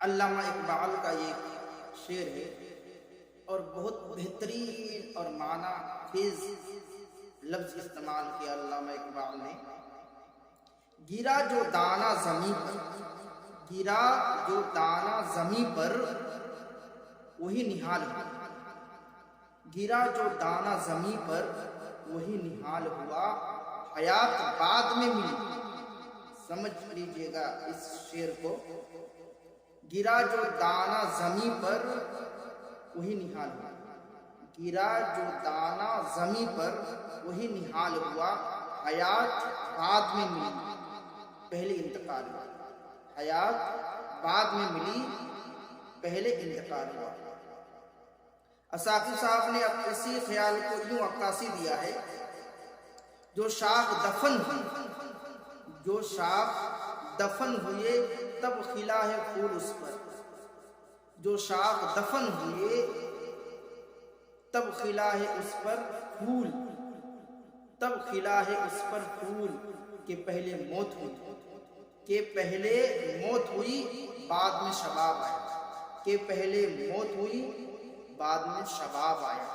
علامہ اقبال کا یہ شعر ہے اور بہت بہترین اور معنی خیز لفظ استعمال کیا علامہ اقبال نے. گرا جو دانہ زمیں پر، گرا جو دانہ زمیں پر وہی نہال ہوا. گرا جو دانہ زمیں پر وہی نہال ہوا، حیات بعد میں ملی. سمجھ لیجئے گا اس شعر کو. گرا جو دانہ زمیں پر وہی نہال ہوا، گرا جو دانہ زمیں پر وہی نہال ہوا، حیات بعد میں ملی پہلے انتقال ہوا. حیات بعد میں ملی پہلے انتقال ہوا. اساقی صاحب نے اب اسی خیال کو یوں عکاسی دیا ہے: جو شاخ دفن ہوئی، جو شاخ دفن ہوئے تب کھلا ہے پھول اس پر. جو شاخ دفن ہوئے تب کھلا ہے اس پر پھول، تب کھلا ہے اس پر پھول کہ پہلے موت ہوئی، کہ پہلے موت ہوئی بعد میں شباب آیا، کہ پہلے موت ہوئی بعد میں شباب آیا.